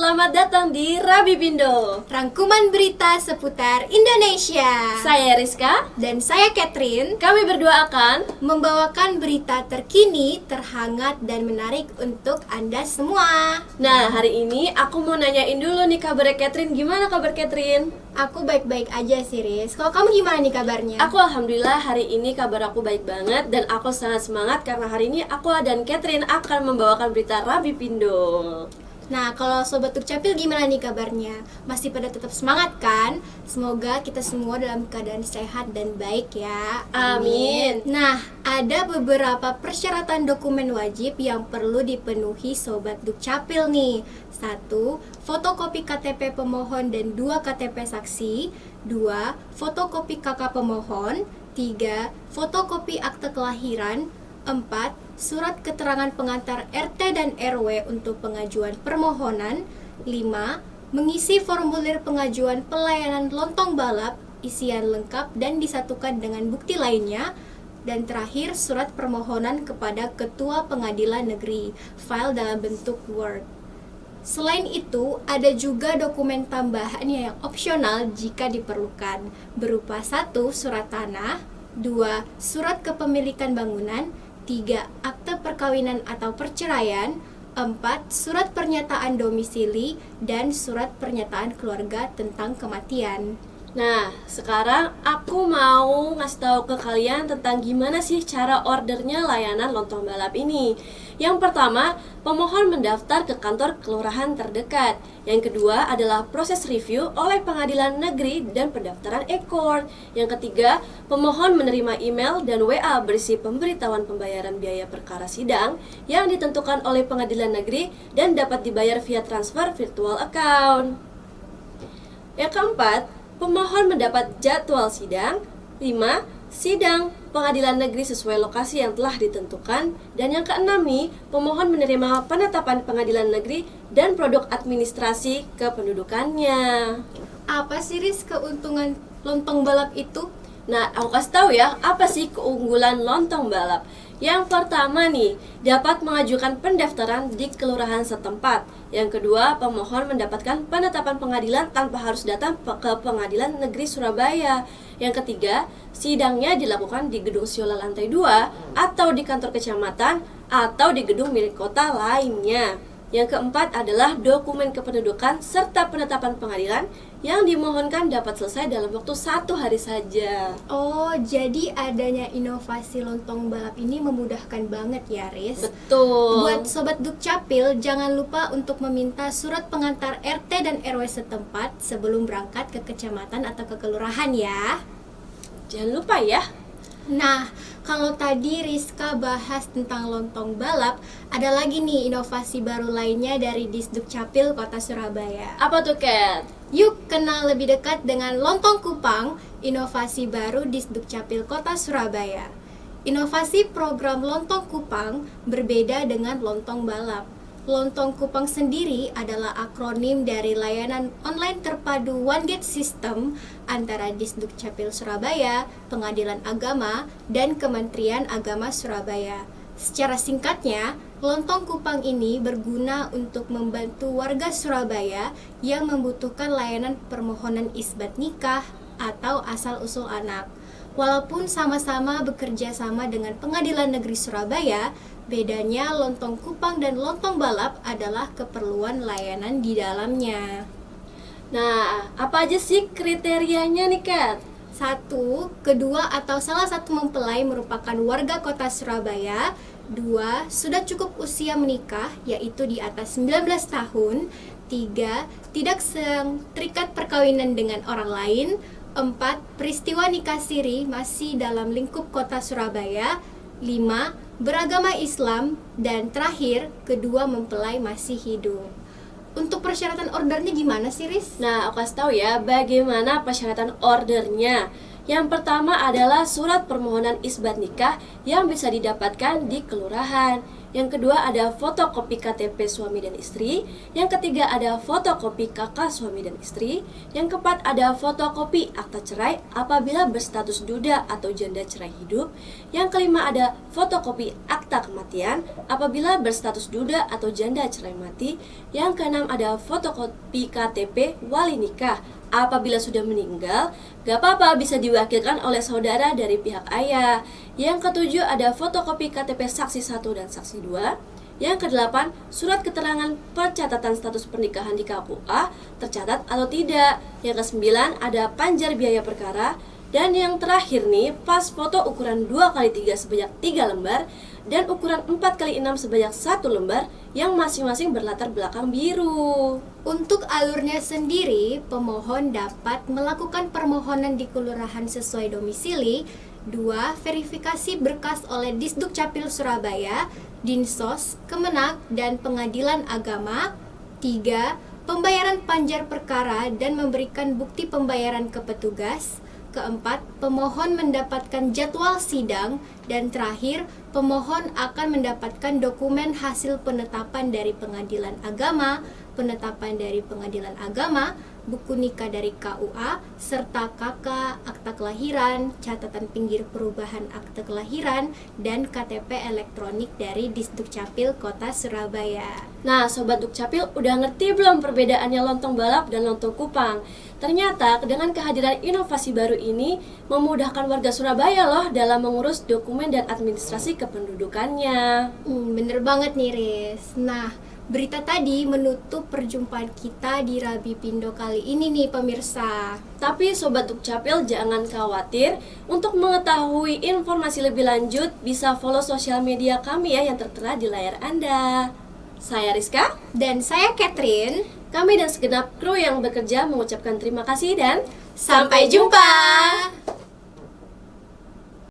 selamat datang di Rabi Bindo, rangkuman berita seputar Indonesia. Saya Rizka dan saya Catherine. Kami berdua akan membawakan berita terkini, terhangat, dan menarik untuk Anda semua. Nah, hari ini aku mau nanyain dulu nih kabar Catherine. Gimana kabar Catherine? Aku baik-baik aja sih, Riz. Kalau kamu gimana nih kabarnya? Aku alhamdulillah hari ini kabar aku baik banget. Dan aku sangat semangat karena hari ini aku dan Catherine akan membawakan berita Rabi Bindo. Nah, kalau Sobat Dukcapil gimana nih kabarnya? Masih pada tetap semangat kan? Semoga kita semua dalam keadaan sehat dan baik ya. Amin. Nah, ada beberapa persyaratan dokumen wajib yang perlu dipenuhi Sobat Dukcapil nih. 1. Fotokopi KTP pemohon dan 2 KTP saksi. 2. Fotokopi KK pemohon. 3. Fotokopi akte kelahiran. 4. Surat keterangan pengantar RT dan RW untuk pengajuan permohonan. 5. Mengisi formulir pengajuan pelayanan lontong balap, isian lengkap dan disatukan dengan bukti lainnya. Dan terakhir, surat permohonan kepada Ketua Pengadilan Negeri, file dalam bentuk Word. Selain itu, ada juga dokumen tambahan yang opsional jika diperlukan, berupa 1. Surat tanah, 2. Surat kepemilikan bangunan, 3. Akte perkawinan atau perceraian, 4. Surat pernyataan domisili, dan surat pernyataan keluarga tentang kematian. Nah, sekarang aku mau ngasih tahu ke kalian tentang gimana sih cara ordernya layanan lontong balap ini. Yang pertama, pemohon mendaftar ke kantor kelurahan terdekat. Yang kedua adalah proses review oleh pengadilan negeri dan pendaftaran e-court. Yang ketiga, pemohon menerima email dan WA berisi pemberitahuan pembayaran biaya perkara sidang yang ditentukan oleh pengadilan negeri dan dapat dibayar via transfer virtual account. Yang keempat, pemohon mendapat jadwal sidang. 5. Sidang pengadilan negeri sesuai lokasi yang telah ditentukan. Dan yang keenam nih, pemohon menerima penetapan pengadilan negeri dan produk administrasi kependudukannya. Apa sih, Riz, keuntungan lontong balap itu? Nah, aku kasih tahu ya, apa sih keunggulan lontong balap? Yang pertama nih, dapat mengajukan pendaftaran di kelurahan setempat. Yang kedua, pemohon mendapatkan penetapan pengadilan tanpa harus datang ke Pengadilan Negeri Surabaya. Yang ketiga, sidangnya dilakukan di gedung Siola lantai 2 atau di kantor kecamatan atau di gedung milik kota lainnya. Yang keempat adalah dokumen kependudukan serta penetapan pengadilan yang dimohonkan dapat selesai dalam waktu 1 hari saja. Oh, jadi adanya inovasi lontong balap ini memudahkan banget ya, Riz? Betul. Buat Sobat Dukcapil, jangan lupa untuk meminta surat pengantar RT dan RW setempat sebelum berangkat ke kecamatan atau ke kelurahan ya. Jangan lupa ya. Nah, kalau tadi Rizka bahas tentang lontong balap, ada lagi nih inovasi baru lainnya dari Disdukcapil Kota Surabaya. Apa tuh, Kat? Yuk kenal lebih dekat dengan lontong kupang, inovasi baru Disdukcapil Kota Surabaya. Inovasi program lontong kupang berbeda dengan lontong balap. Lontong kupang sendiri adalah akronim dari layanan online terpadu One Gate System antara Disdukcapil Surabaya, Pengadilan Agama, dan Kementerian Agama Surabaya. Secara singkatnya, lontong kupang ini berguna untuk membantu warga Surabaya yang membutuhkan layanan permohonan isbat nikah atau asal-usul anak. Walaupun sama-sama bekerja sama dengan Pengadilan Negeri Surabaya, bedanya lontong kupang dan lontong balap adalah keperluan layanan di dalamnya. Nah, apa aja sih kriterianya nih, Kat? 1. Kedua atau salah satu mempelai merupakan warga kota Surabaya. 2. Sudah cukup usia menikah, yaitu di atas 19 tahun. 3. Tidak sedang terikat perkawinan dengan orang lain. 4. Peristiwa nikah siri masih dalam lingkup kota Surabaya. 5. Beragama Islam. Dan terakhir, kedua mempelai masih hidup. Untuk persyaratan ordernya gimana sih, Riz? Nah, aku kasih tahu ya bagaimana persyaratan ordernya. Yang pertama adalah surat permohonan isbat nikah yang bisa didapatkan di kelurahan. yang kedua ada fotokopi KTP suami dan istri, yang ketiga ada fotokopi kakak suami dan istri, yang keempat ada fotokopi akta cerai apabila berstatus duda atau janda cerai hidup, yang kelima ada fotokopi akta kematian apabila berstatus duda atau janda cerai mati, yang keenam ada fotokopi KTP wali nikah apabila sudah meninggal, gak apa-apa bisa diwakilkan oleh saudara dari pihak ayah. Yang ketujuh ada fotokopi KTP saksi 1 dan saksi 2. Yang kedelapan, surat keterangan pencatatan status pernikahan di KUA tercatat atau tidak. Yang kesembilan ada panjar biaya perkara. Dan yang terakhir nih, pas foto ukuran 2x3 sebanyak 3 lembar dan ukuran 4x6 sebanyak 1 lembar yang masing-masing berlatar belakang biru. Untuk alurnya sendiri, pemohon dapat melakukan permohonan di kelurahan sesuai domisili. 2. Verifikasi berkas oleh Disduk Capil Surabaya, Dinsos, Kemenak, dan Pengadilan Agama. 3. Pembayaran panjar perkara dan memberikan bukti pembayaran ke petugas. Keempat, pemohon mendapatkan jadwal sidang. Dan terakhir, pemohon akan mendapatkan dokumen hasil penetapan dari Pengadilan Agama, buku nikah dari KUA, serta KK, akta kelahiran, catatan pinggir perubahan akte kelahiran, dan KTP elektronik dari Disduk Capil Kota Surabaya. Nah, Sobat Dukcapil udah ngerti belum perbedaannya lontong balap dan lontong kupang? Ternyata dengan kehadiran inovasi baru ini memudahkan warga Surabaya loh dalam mengurus dokumen dan administrasi kependudukannya. Bener banget nih, Riz. Nah, berita tadi menutup perjumpaan kita di Rabi Pindo kali ini nih pemirsa. Tapi Sobat Dukcapil jangan khawatir, untuk mengetahui informasi lebih lanjut bisa follow sosial media kami ya yang tertera di layar Anda. Saya Rizka Dan saya Catherine. Kami dan segenap kru yang bekerja mengucapkan terima kasih dan Sampai jumpa.